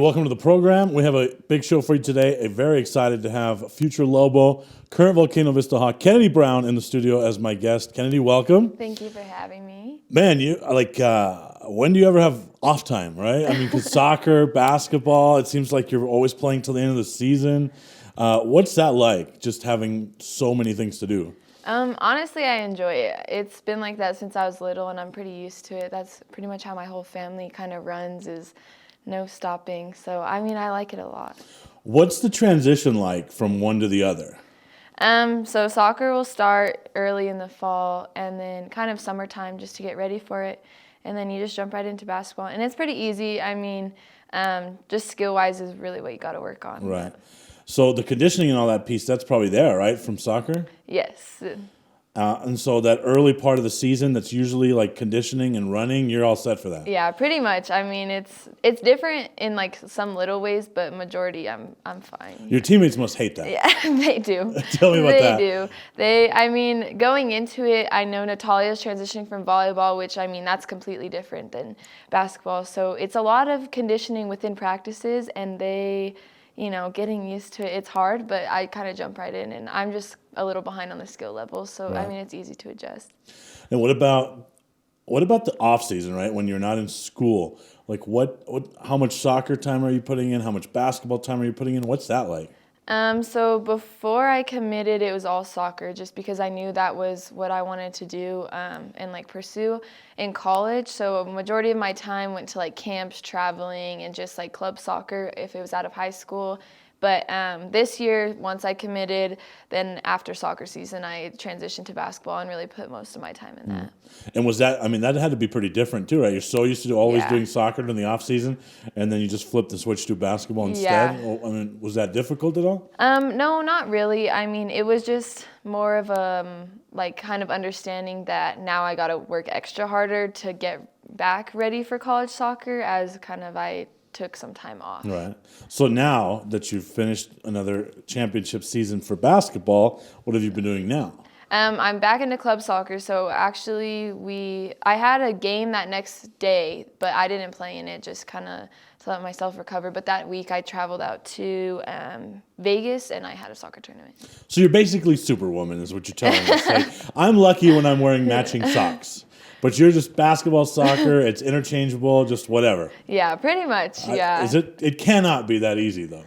welcome to the program. We have a big show for you today. Very excited to have future Lobo, current Volcano Vista Hawk, Kennedy Brown in the studio as my guest. Kennedy, welcome. Thank you for having me. Man, when do you ever have off time, right? I mean, because soccer, basketball, it seems like you're always playing till the end of the season. What's that like, just having so many things to do? Honestly, I enjoy it. It's been like that since I was little, and I'm pretty used to it. That's pretty much how my whole family kind of runs, is no stopping. So, I mean, I like it a lot. What's the transition like from one to the other? So soccer will start early in the fall, and then kind of summertime just to get ready for it. And then you just jump right into basketball. And it's pretty easy. I mean, just skill-wise is really what you got to work on. Right. So the conditioning and all that piece, that's probably there, right, from soccer? Yes. And so that early part of the season, that's usually like conditioning and running, you're all set for that. Yeah, pretty much. I mean, it's different in like some little ways, but majority I'm fine. Your teammates must hate that. Yeah, they do. Tell me about that. They do. I mean, going into it, I know Natalia's transitioning from volleyball, which I mean, that's completely different than basketball. So it's a lot of conditioning within practices, and getting used to it, it's hard, but I kind of jump right in, and I'm just a little behind on the skill level, so right. I mean, it's easy to adjust. And what about the off season, right? When you're not in school, like how much soccer time are you putting in? How much basketball time are you putting in? What's that like? So before I committed, it was all soccer, just because I knew that was what I wanted to do and like pursue in college. So a majority of my time went to like camps, traveling, and just like club soccer if it was out of high school. But this year, once I committed, then after soccer season, I transitioned to basketball and really put most of my time in that. And that had to be pretty different too, right? You're so used to always doing soccer in the off season, and then you just flipped the switch to basketball instead. Yeah. I mean, was that difficult at all? No, not really. I mean, it was just more of a kind of understanding that now I got to work extra harder to get back ready for college soccer, as kind of I took some time off. Right. So now that you've finished another championship season for basketball, what have you been doing now? I'm back into club soccer. So actually, I had a game that next day, but I didn't play in it, just kind of to let myself recover. But that week, I traveled out to Vegas, and I had a soccer tournament. So you're basically Superwoman, is what you're telling us. Like, I'm lucky when I'm wearing matching socks. But you're just basketball, soccer, it's interchangeable, just whatever. Yeah, pretty much, yeah. It cannot be that easy, though.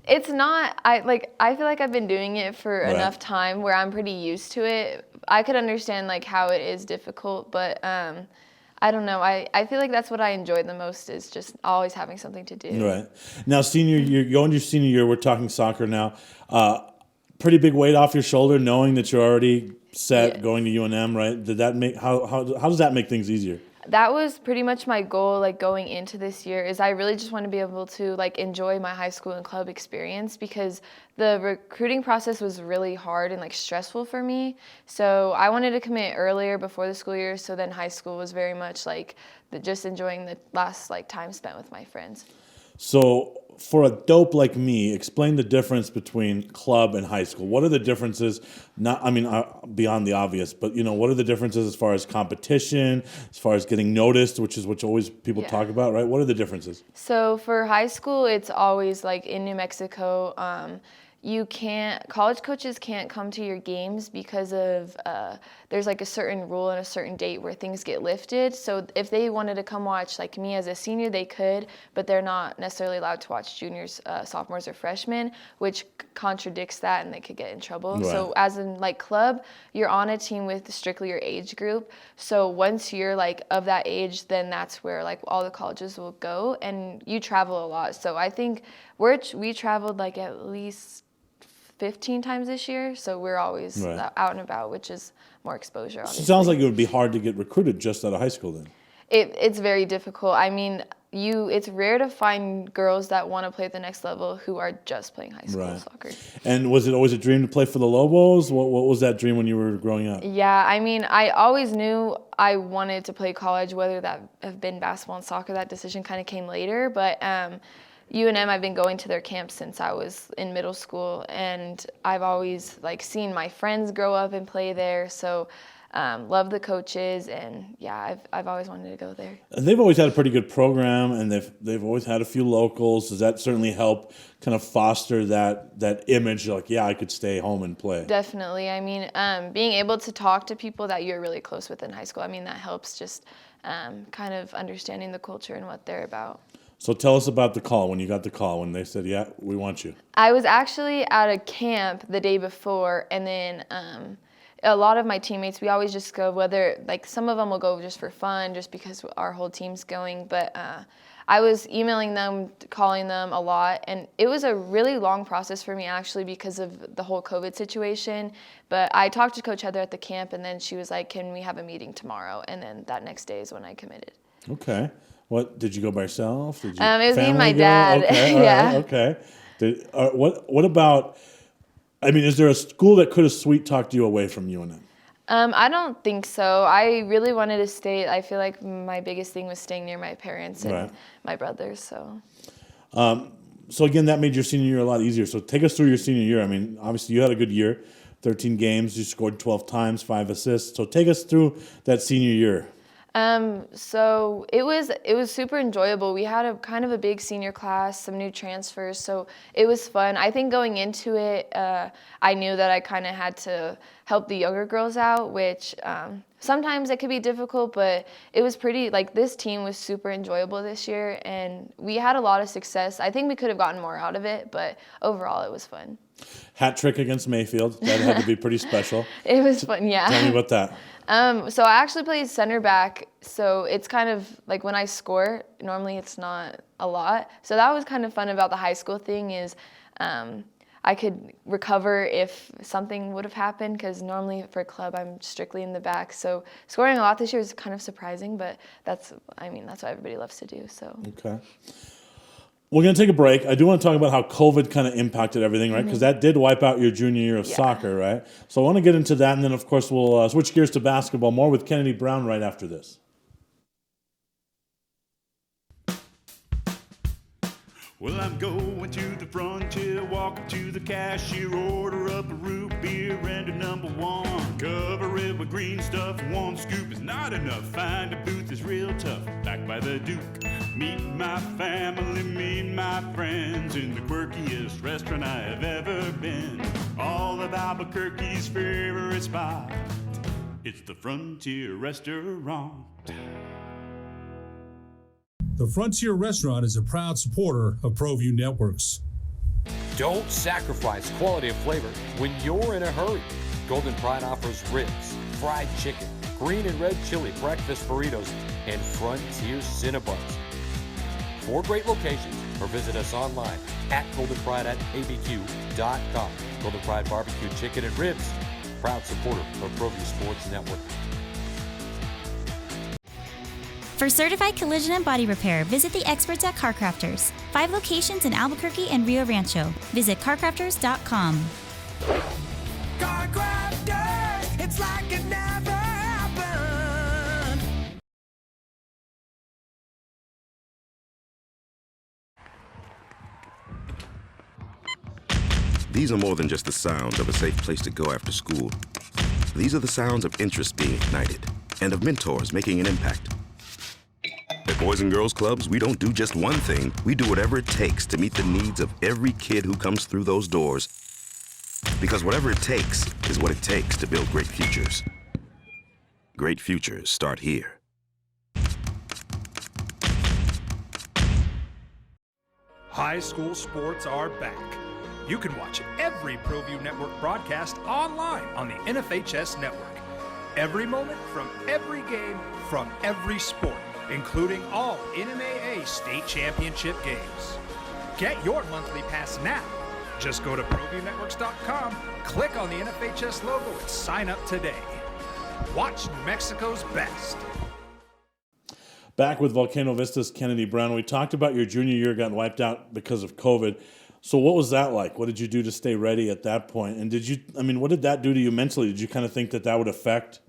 It's not. I feel like I've been doing it for enough time where I'm pretty used to it. I could understand like how it is difficult, but I don't know. I feel like that's what I enjoy the most, is just always having something to do. Right. Now, you're going to your senior year, we're talking soccer now. Pretty big weight off your shoulder, knowing that you're already set going to UNM, right? Did that make how does that make things easier? That was pretty much my goal, like going into this year, is I really just want to be able to like enjoy my high school and club experience, because the recruiting process was really hard and like stressful for me. So I wanted to commit earlier before the school year, so then high school was very much like just enjoying the last like time spent with my friends. So for a dope like me, explain the difference between club and high school. What are the differences? Beyond the obvious, but what are the differences as far as competition, as far as getting noticed, which is what always people talk about, right? What are the differences? So for high school, it's always like in New Mexico. College coaches can't come to your games because of there's like a certain rule and a certain date where things get lifted. So if they wanted to come watch like me as a senior, they could, but they're not necessarily allowed to watch juniors, sophomores, or freshmen, which contradicts that, and they could get in trouble. Right. So as in like club, you're on a team with strictly your age group. So once you're like of that age, then that's where like all the colleges will go, and you travel a lot. So I think we traveled like at least 15 times this year, so we're always out and about, which is more exposure, obviously. It sounds like it would be hard to get recruited just out of high school then. It's very difficult. I mean, it's rare to find girls that want to play at the next level who are just playing high school soccer. And was it always a dream to play for the Lobos? What was that dream when you were growing up? Yeah, I mean, I always knew I wanted to play college, whether that have been basketball and soccer. That decision kind of came later, but UNM, I've been going to their camps since I was in middle school, and I've always like seen my friends grow up and play there. So love the coaches, and yeah, I've always wanted to go there. And they've always had a pretty good program, and they've always had a few locals. Does that certainly help kind of foster that image? Like, yeah, I could stay home and play. Definitely. I mean, being able to talk to people that you're really close with in high school, I mean, that helps just kind of understanding the culture and what they're about. So tell us about the call, when you got the call, when they said, yeah, we want you. I was actually at a camp the day before, and then a lot of my teammates, we always just go, whether, like, some of them will go just for fun, just because our whole team's going, but I was emailing them, calling them a lot, and it was a really long process for me, actually, because of the whole COVID situation. But I talked to Coach Heather at the camp, and then she was like, can we have a meeting tomorrow? And then that next day is when I committed. Okay. What, did you go by yourself? Did you it was me and my go? dad. Okay, yeah. Right, okay. What about, I mean, is there a school that could have sweet talked you away from UNM? I don't think so. I really wanted to stay. I feel like my biggest thing was staying near my parents and my brothers. So again, that made your senior year a lot easier. So take us through your senior year. I mean, obviously you had a good year, 13 games, you scored 12 times, 5 assists. So take us through that senior year. So it was super enjoyable. We had a kind of a big senior class, some new transfers, so it was fun. I think going into it, I knew that I kind of had to help the younger girls out, which sometimes it could be difficult, but it was pretty, like, this team was super enjoyable this year, and we had a lot of success. I think we could have gotten more out of it, but overall it was fun. Hat trick against Mayfield. That had to be pretty special. It was fun, yeah. Tell me about that. So I actually played center back, so it's kind of like when I score, normally it's not a lot. So that was kind of fun about the high school thing is I could recover if something would have happened, because normally for club I'm strictly in the back. So scoring a lot this year is kind of surprising, but that's what everybody loves to do. So. Okay. We're going to take a break. I do want to talk about how COVID kind of impacted everything, right? Because that did wipe out your junior year of soccer, right? So I want to get into that, and then, of course, we'll switch gears to basketball, more with Kennedy Brown right after this. Well, I'm going to the frontier, walking to the cashier, order up a root beer and a number one. Cover it with green stuff, one scoop is not enough. Find a booth is real tough, back by the Duke. Meet my family, meet my friends in the quirkiest restaurant I have ever been. All of Albuquerque's favorite spot, it's the Frontier Restaurant. The Frontier Restaurant is a proud supporter of Proview Networks. Don't sacrifice quality of flavor when you're in a hurry. Golden Pride offers ribs, fried chicken, green and red chili breakfast burritos, and Frontier Cinnabons. 4 great locations, or visit us online at goldenpride@abq.com. Golden Pride Barbecue Chicken and Ribs, proud supporter of Proview Sports Network. For certified collision and body repair, visit the experts at Car Crafters. 5 locations in Albuquerque and Rio Rancho. Visit carcrafters.com. Car Crafters, it's like it never happened. These are more than just the sound of a safe place to go after school. These are the sounds of interest being ignited and of mentors making an impact. At Boys and Girls Clubs, we don't do just one thing. We do whatever it takes to meet the needs of every kid who comes through those doors. Because whatever it takes is what it takes to build great futures. Great futures start here. High school sports are back. You can watch every Proview Network broadcast online on the NFHS network. Every moment from every game from every sport, including all NMAA state championship games. Get your monthly pass now. Just go to ProviewNetworks.com, click on the NFHS logo, and sign up today. Watch New Mexico's best. Back with Volcano Vista's Kennedy Brown. We talked about your junior year got wiped out because of COVID. So what was that like? What did you do to stay ready at that point? And what did that do to you mentally? Did you kind of think that would affect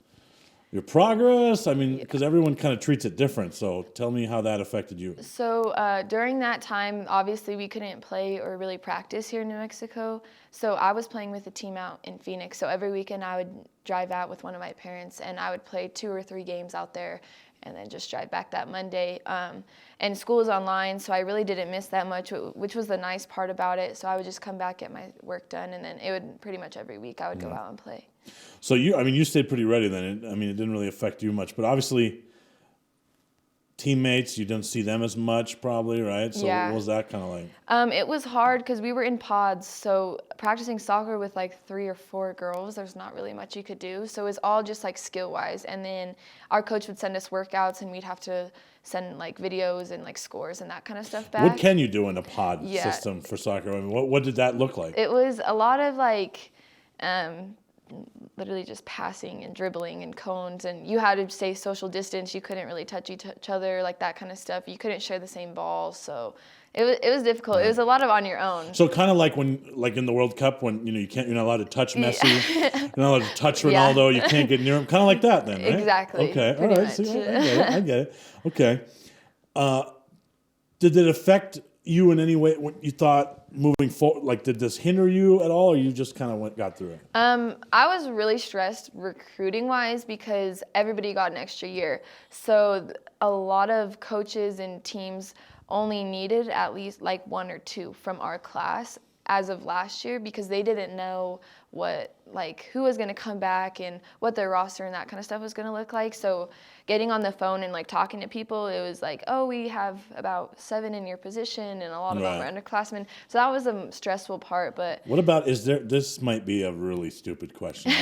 your progress? I mean, because everyone kind of treats it different. So tell me how that affected you. So during that time, obviously we couldn't play or really practice here in New Mexico. So I was playing with a team out in Phoenix. So every weekend I would drive out with one of my parents and I would play 2 or 3 games out there and then just drive back that Monday. And school was online, so I really didn't miss that much, which was the nice part about it. So I would just come back, get my work done, and then it would pretty much every week I would go out and play. So you stayed pretty ready then. It didn't really affect you much, but obviously teammates, you didn't see them as much probably, right? So Yeah. what was that kind of like? It was hard because we were in pods, so practicing soccer with like 3 or 4 girls, there's not really much you could do. So it was all just like skill-wise, and then our coach would send us workouts, and we'd have to send like videos and like scores and that kind of stuff back. What can you do in a pod Yeah. system for soccer? I mean, what did that look like? It was a lot of like literally just passing and dribbling and cones, and you had to stay social distance. You couldn't really touch each other, like that kind of stuff. You couldn't share the same ball, so it was difficult. Right. It was a lot of on your own. So kind of like in the World Cup when you're not allowed to touch Messi, you're not allowed to touch Ronaldo, you can't get near him. Kind of like that then, right? Exactly. Okay, all pretty right. much. See, I get it. Okay. Did it affect you in any way when you thought moving forward? Like, did this hinder you at all, or you just kind of got through it? I was really stressed recruiting-wise because everybody got an extra year. So a lot of coaches and teams only needed at least like 1 or 2 from our class as of last year because they didn't know who was going to come back and what their roster and that kind of stuff was going to look like. So getting on the phone and like talking to people, it was like, oh, we have about 7 in your position and a lot of them are underclassmen. So that was a stressful part. But what about, this might be a really stupid question.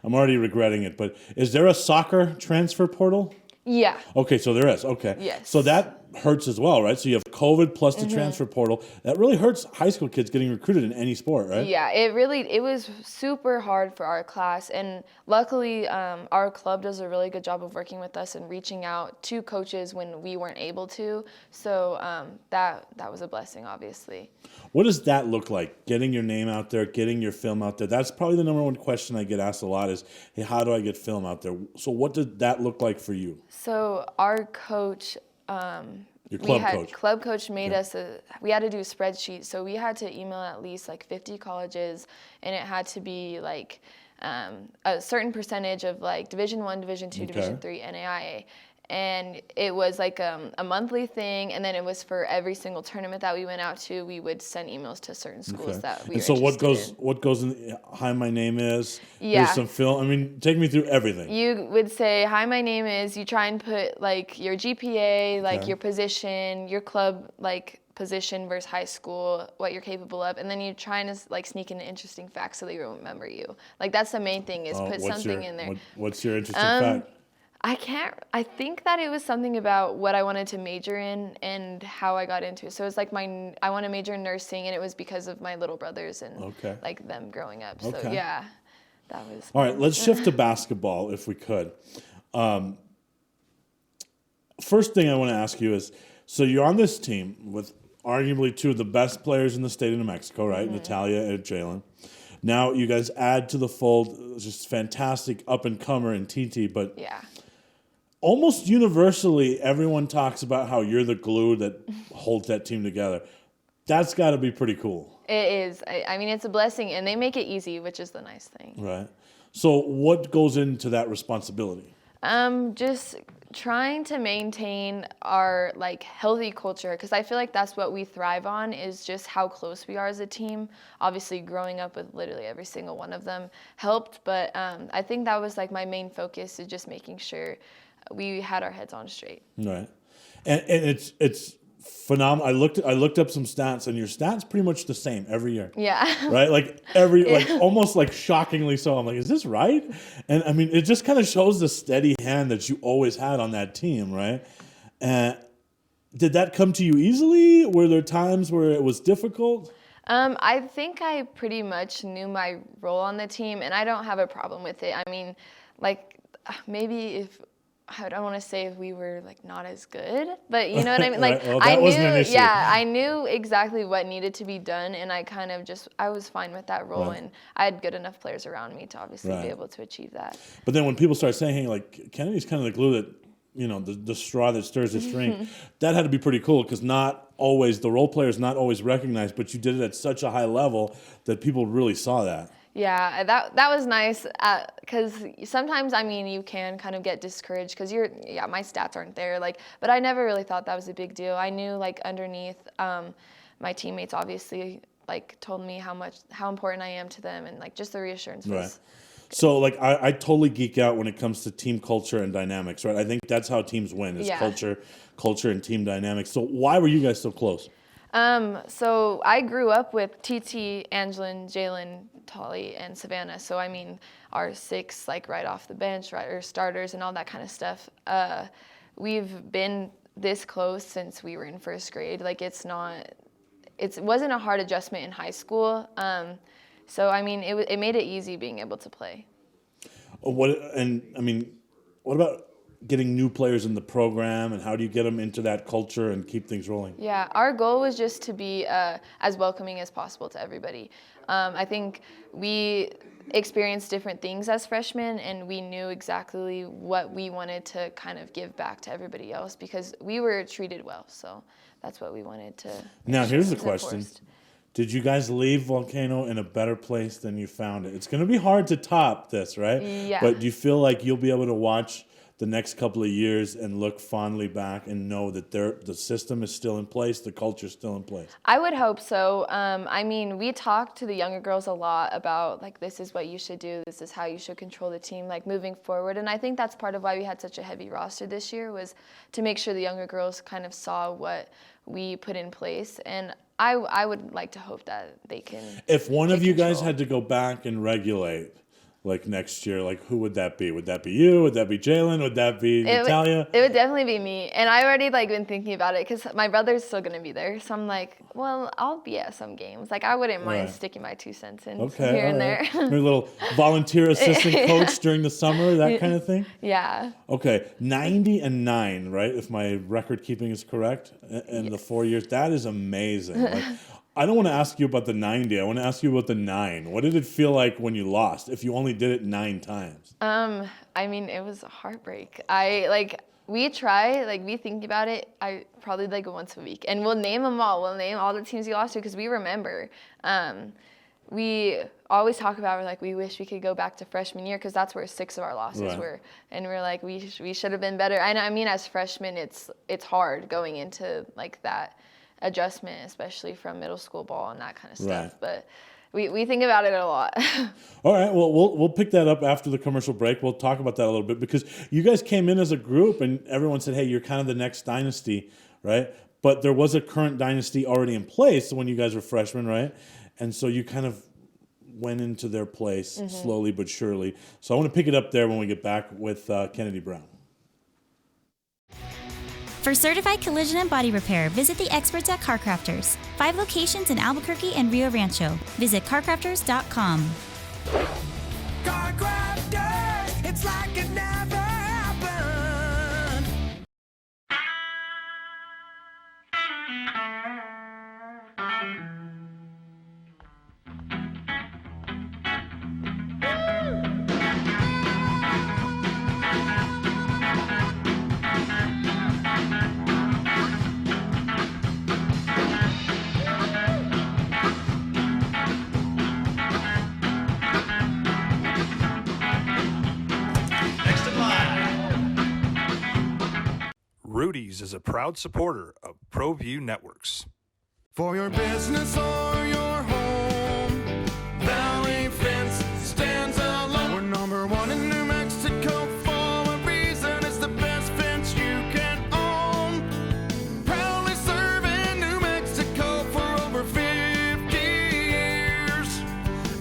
I'm already regretting it, but is there a soccer transfer portal? Yeah. Okay, so there is. Okay. Yes. So that hurts as well, right? So you have COVID plus the transfer portal. That really hurts high school kids getting recruited in any sport, right? Yeah, it was super hard for our class, and luckily our club does a really good job of working with us and reaching out to coaches when we weren't able to. So that was a blessing, obviously. What does that look like? Getting your name out there, getting your film out there. That's probably the number one question I get asked a lot is, hey, how do I get film out there? So what did that look like for you? So our coach, your club coach. Club coach made us we had to do a spreadsheet. So we had to email at least like 50 colleges, and it had to be like a certain percentage of like Division I, Division II, Division III, NAIA. And it was like a monthly thing, and then it was for every single tournament that we went out to, we would send emails to certain schools that we were so interested in. what goes in, hi, my name is, Yeah. here's some film. I mean, take me through everything. You would say, hi, my name is, you try and put like your GPA, like your position, your club, like position versus high school, what you're capable of, and then you try and like sneak in an interesting fact so they remember you. Like that's the main thing is put something in there. What's your interesting fact? I think that it was something about what I wanted to major in and how I got into it. So it's like I want to major in nursing, and it was because of my little brothers and like them growing up. So yeah, that was. All right, let's shift to basketball if we could. First thing I want to ask you is, so you're on this team with arguably 2 of the best players in the state of New Mexico, right? Natalia and Jalen. Now you guys add to the fold just fantastic up-and-comer in TT, but yeah. Almost universally, everyone talks about how you're the glue that holds that team together. That's got to be pretty cool. It is. I mean, it's a blessing, and they make it easy, which is the nice thing. Right. So what goes into that responsibility? Just trying to maintain our like healthy culture, because I feel like that's what we thrive on is just how close we are as a team. Obviously, growing up with literally every single one of them helped, but I think that was like my main focus is just making sure we had our heads on straight. Right, and it's phenomenal. I looked up some stats, and your stats pretty much the same every year. Yeah. Right, like almost like shockingly so. I'm like, is this right? And I mean, it just kind of shows the steady hand that you always had on that team, right? Did that come to you easily? Were there times where it was difficult? I think I pretty much knew my role on the team, and I don't have a problem with it. I mean, like maybe if I don't want to say we were like not as good, but you know what I mean? Like Right. Well, that wasn't an issue. yeah, I knew exactly what needed to be done, and I kind of I was fine with that role, Right. and I had good enough players around me to obviously Right. be able to achieve that. But then when people start saying, hey, like Kennedy's kind of the glue that, you know, the straw that stirs the string, that had to be pretty cool because not always, the role players not always recognized, but you did it at such a high level that people really saw that. Yeah, that was nice because sometimes, I mean, you can kind of get discouraged because my stats aren't there. Like, but I never really thought that was a big deal. I knew like underneath, my teammates obviously like told me how important I am to them, and like just the reassurance was. Right. So like I totally geek out when it comes to team culture and dynamics, right? I think that's how teams win is Yeah. culture and team dynamics. So why were you guys so close? So I grew up with TT, Angelin, Jalen, Tolly, and Savannah. So I mean, our 6 like right off the bench, right, or starters and all that kind of stuff. We've been this close since we were in first grade. Like it wasn't a hard adjustment in high school. So I mean, it made it easy being able to play. What about getting new players in the program, and how do you get them into that culture and keep things rolling? Yeah, our goal was just to be as welcoming as possible to everybody. I think we experienced different things as freshmen, and we knew exactly what we wanted to kind of give back to everybody else because we were treated well. So that's what we wanted to. Now, here's the question. enforced. Did you guys leave Volcano in a better place than you found it? It's going to be hard to top this, right? Yeah. But do you feel like you'll be able to watch the next couple of years and look fondly back and know that the system is still in place, the culture's still in place? I would hope so. I mean, we talked to the younger girls a lot about, like, this is what you should do, this is how you should control the team, like, moving forward. And I think that's part of why we had such a heavy roster this year was to make sure the younger girls kind of saw what we put in place. And I would like to hope that they can. If one of take you guys control. had to go back and regulate, like next year, like who would that be? Would that be you? Would that be Jalen? Would that be Natalia? It would definitely be me. And I already like been thinking about it because my brother's still going to be there. So I'm like, well, I'll be at some games. Like I wouldn't mind Right. sticking my 2 cents in Okay, here and all there. right. Maybe a little volunteer assistant coach during the summer, that kind of thing? Yeah. Okay, 90-9, right? If my record keeping is correct, in the 4 years, that is amazing. Like, I don't want to ask you about the 90. I want to ask you about the 9. What did it feel like when you lost? If you only did it 9 times. I mean, it was a heartbreak. We think about it. I probably like once a week, and we'll name them all. We'll name all the teams you lost to because we remember. We always talk about, we're like, we wish we could go back to freshman year because that's where 6 of our losses Right. were, and we're like, we should have been better. And I mean, as freshmen, it's hard going into like that adjustment, especially from middle school ball and that kind of stuff. Right. But we think about it a lot. All right, well, we'll pick that up after the commercial break. We'll talk about that a little bit because you guys came in as a group and everyone said, hey, you're kind of the next dynasty, right? But there was a current dynasty already in place when you guys were freshmen, right? And so you kind of went into their place slowly but surely. So I want to pick it up there when we get back with Kennedy Brown. For certified collision and body repair, visit the experts at CarCrafters. 5 locations in Albuquerque and Rio Rancho. Visit carcrafters.com. Car crafters, it's like it never happened. Rudy's is a proud supporter of Proview Networks. For your business or your home, Valley Fence stands alone. We're number 1 in New Mexico for a reason. It's the best fence you can own. Proudly serving New Mexico for over 50 years.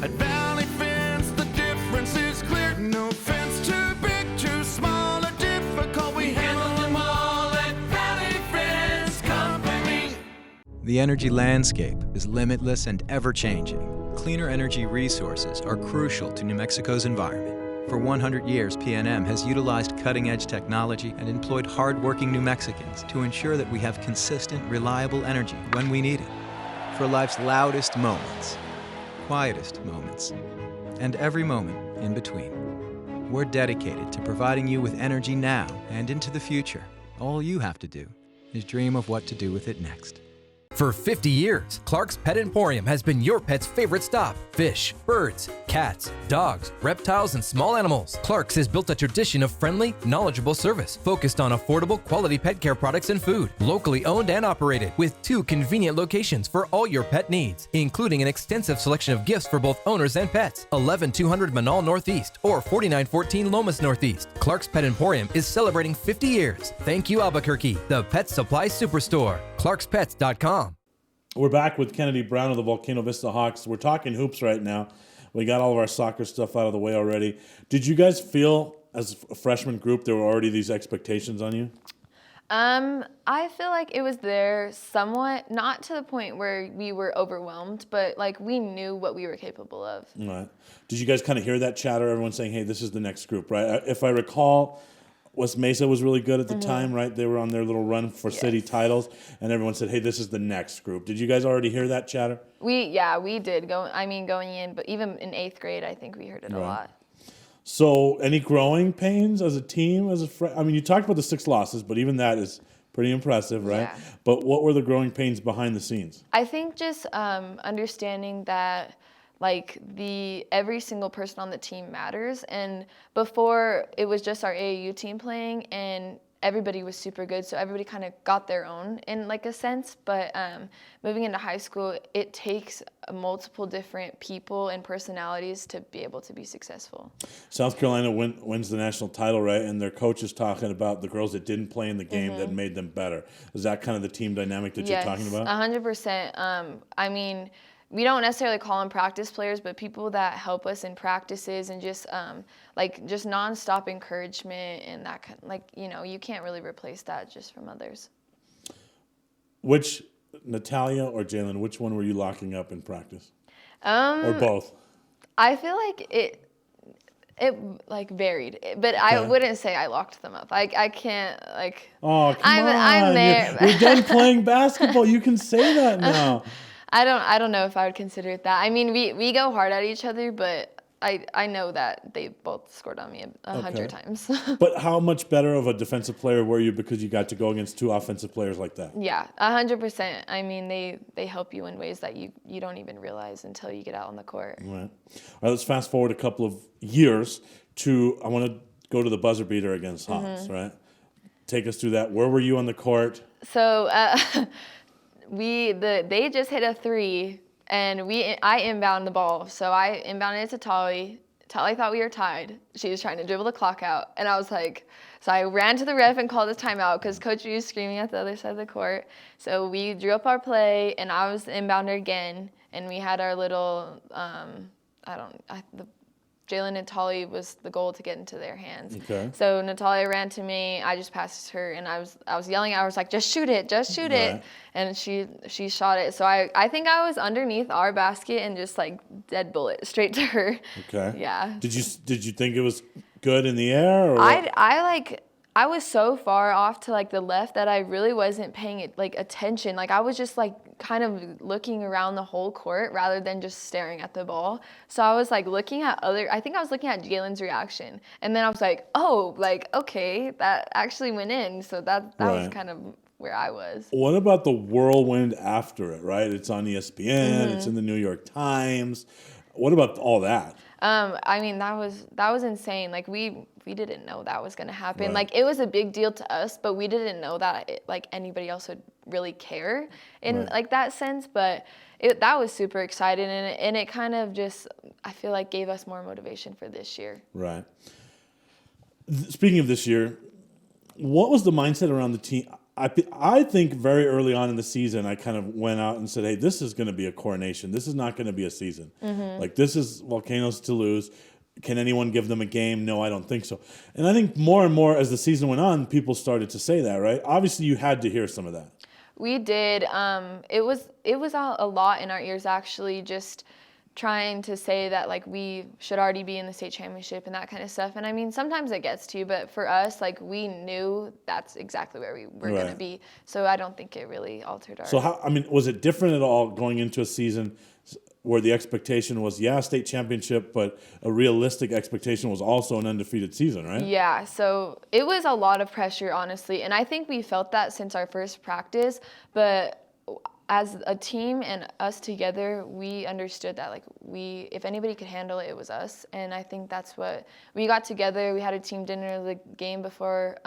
At Valley Fence, the difference is clear. No fence too big, too small, or difficult. We handle them all at Valley Fence Company. The energy landscape is limitless and ever-changing. Cleaner energy resources are crucial to New Mexico's environment. For 100 years, PNM has utilized cutting-edge technology and employed hard-working New Mexicans to ensure that we have consistent, reliable energy when we need it. For life's loudest moments, quietest moments, and every moment in between. We're dedicated to providing you with energy now and into the future. All you have to do is dream of what to do with it next. For 50 years, Clark's Pet Emporium has been your pet's favorite stop. Fish, birds, cats, dogs, reptiles, and small animals. Clark's has built a tradition of friendly, knowledgeable service focused on affordable, quality pet care products and food. Locally owned and operated with 2 convenient locations for all your pet needs, including an extensive selection of gifts for both owners and pets. 11200 Manal Northeast or 4914 Lomas Northeast. Clark's Pet Emporium is celebrating 50 years. Thank you, Albuquerque, the pet supply superstore. ClarksPets.com. We're back with Kennedy Brown of the Volcano Vista Hawks. We're talking hoops right now. We got all of our soccer stuff out of the way already. Did you guys feel, as a freshman group, there were already these expectations on you? I feel like it was there somewhat, not to the point where we were overwhelmed, but like we knew what we were capable of. All right. Did you guys kind of hear that chatter? Everyone saying, hey, this is the next group, right? If I recall, West Mesa was really good at the time, right? They were on their little run for city titles, and everyone said, hey, this is the next group. Did you guys already hear that chatter? We did. Going in, but even in 8th grade, I think we heard it a lot. So any growing pains as a team? I mean, you talked about the 6 losses, but even that is pretty impressive, right? Yeah. But what were the growing pains behind the scenes? I think just understanding that like every single person on the team matters, and before it was just our AAU team playing, and everybody was super good, so everybody kind of got their own in like a sense. But moving into high school, it takes multiple different people and personalities to be able to be successful. South Carolina wins the national title, right? And their coach is talking about the girls that didn't play in the game that made them better. Is that kind of the team dynamic that you're talking about? 100%. I mean, we don't necessarily call them practice players, but people that help us in practices and just just nonstop encouragement and that kind. Like, you know, you can't really replace that just from others. Which Natalia or Jalen? Which one were you locking up in practice? Or both? I feel like it like varied, but I wouldn't say I locked them up. I can't like. Oh, come on! I'm there. You're done playing basketball. You can say that now. I don't know if I would consider it that. I mean, we go hard at each other, but I know that they both scored on me 100 times. But how much better of a defensive player were you because you got to go against 2 offensive players like that? Yeah, 100%. I mean, they help you in ways that you don't even realize until you get out on the court. Right. All right, let's fast forward a couple of years to, I want to go to the buzzer beater against Hawks, right? Take us through that. Where were you on the court? So they just hit a 3, and I inbound the ball. So I inbounded it to Tali. Tali thought we were tied. She was trying to dribble the clock out, and I was like, so I ran to the ref and called a timeout because Coach was screaming at the other side of the court. So we drew up our play, and I was the inbounder again, and we had our little Jalen and Tali was the goal to get into their hands. Okay. So Natalia ran to me. I just passed her, and I was yelling. I was like, just shoot it, and she shot it. So I think I was underneath our basket and just like dead bullet straight to her. Okay. Yeah. Did you think it was good in the air? Or I was so far off to like the left that I really wasn't paying attention. Like I was just like kind of looking around the whole court rather than just staring at the ball. So I was like looking at I think I was looking at Jalen's reaction, and then I was like, oh, like okay, that actually went in. So that was kind of where I was. What about the whirlwind after it? Right, it's on ESPN. It's in the New York Times. What about all that? I mean, that was insane. Like we didn't know that was going to happen. Right. Like it was a big deal to us, but we didn't know that anybody else would really care in like that sense. But that was super exciting, and it kind of just, I feel like, gave us more motivation for this year. Right. Speaking of this year, what was the mindset around the team? I think very early on in the season, I kind of went out and said, hey, this is going to be a coronation. This is not going to be a season. Like, this is Volcanoes to lose. Can anyone give them a game? No, I don't think so. And I think more and more as the season went on, people started to say that, right? Obviously, you had to hear some of that. We did. It was a lot in our ears, actually, just trying to say that like we should already be in the state championship and that kind of stuff. And I mean, sometimes it gets to you, but for us, like we knew that's exactly where we were going to be. So I don't think it really altered our. So was it different at all going into a season where the expectation was, state championship, but a realistic expectation was also an undefeated season, right? Yeah, so it was a lot of pressure, honestly. And I think we felt that since our first practice, but as a team and us together, we understood that if anybody could handle it, it was us. And I think that's what we got together. We had a team dinner the game before,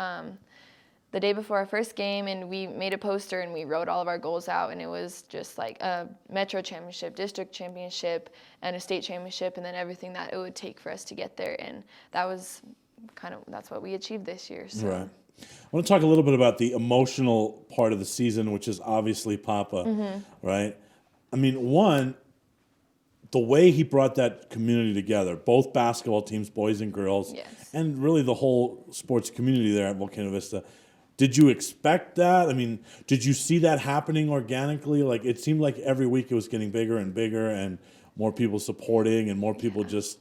the day before our first game, and we made a poster and we wrote all of our goals out. And it was just like a metro championship, district championship, and a state championship, and then everything that it would take for us to get there. And that's what we achieved this year. So. Right. I want to talk a little bit about the emotional part of the season, which is obviously Papa, right? I mean, the way he brought that community together, both basketball teams, boys and girls, and really the whole sports community there at Volcano Vista. Did you expect that? I mean, did you see that happening organically? Like, it seemed like every week it was getting bigger and bigger and more people supporting and more people just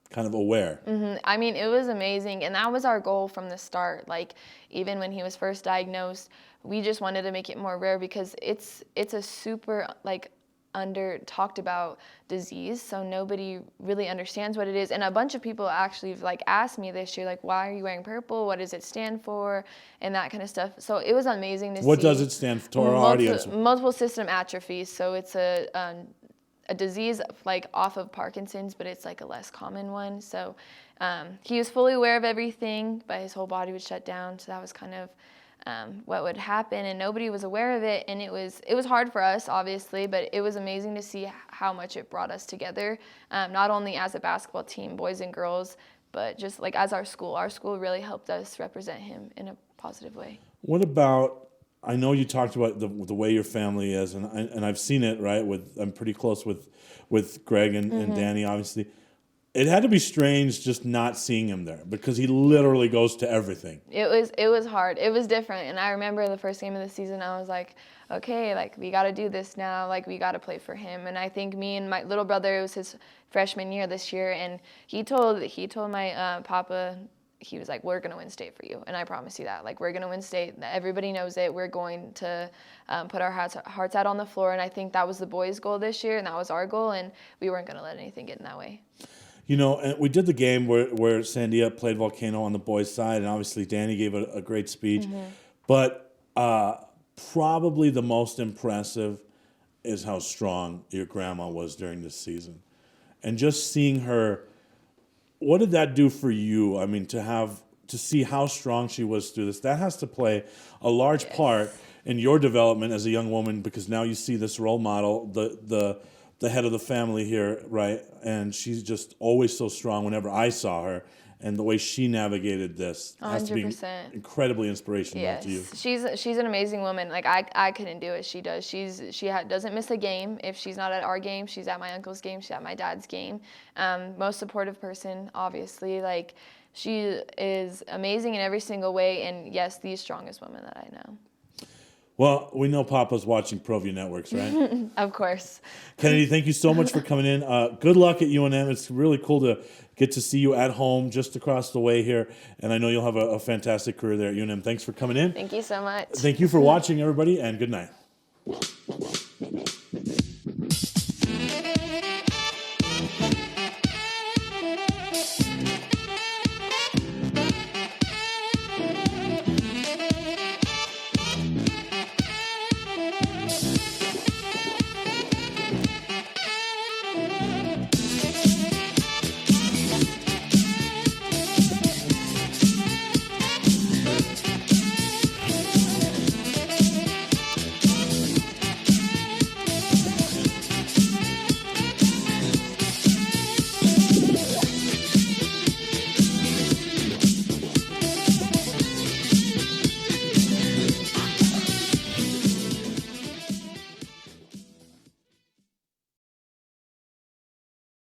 kind of aware. I mean, it was amazing, and that was our goal from the start. Like, even when he was first diagnosed, we just wanted to make it more rare because it's a super under talked about disease, so nobody really understands what it is. And a bunch of people actually asked me this year, why are you wearing purple? What does it stand for? And that kind of stuff. So it was amazing to see. What does it stand for to our audience? Multiple system atrophy. So it's a disease off of Parkinson's, but it's a less common one. So he was fully aware of everything, but his whole body would shut down. So that was kind of what would happen, and nobody was aware of it. And it was hard for us, obviously, but it was amazing to see how much it brought us together, not only as a basketball team, boys and girls, but just as our school. Our school really helped us represent him in a positive way. What about? I know you talked about the way your family is, and I've seen it, right? I'm pretty close with Greg and Danny, obviously. It had to be strange just not seeing him there because he literally goes to everything. It was hard. It was different. And I remember the first game of the season, I was like, okay, we got to do this now. We got to play for him. And I think me and my little brother, it was his freshman year this year, and he told my papa, he was like, we're going to win state for you. And I promise you that. We're going to win state. Everybody knows it. We're going to put our hearts out on the floor. And I think that was the boys' goal this year, and that was our goal. And we weren't going to let anything get in that way. You know, and we did the game where Sandia played Volcano on the boys' side, and obviously Danny gave a great speech. But probably the most impressive is how strong your grandma was during this season. And just seeing her, what did that do for you? I mean, to see how strong she was through this, that has to play a large part in your development as a young woman, because now you see this role model, the head of the family here, right? And she's just always so strong whenever I saw her. And the way she navigated this has 100%. To be incredibly inspirational to you. She's an amazing woman. I couldn't do it. She does. She doesn't miss a game. If she's not at our game, she's at my uncle's game. She's at my dad's game. Most supportive person, obviously. She is amazing in every single way. And yes, the strongest woman that I know. Well, we know Papa's watching Proview Networks, right? Of course. Kennedy, thank you so much for coming in. Good luck at UNM. It's really cool to get to see you at home just across the way here. And I know you'll have a fantastic career there at UNM. Thanks for coming in. Thank you so much. Thank you for watching, everybody, and good night.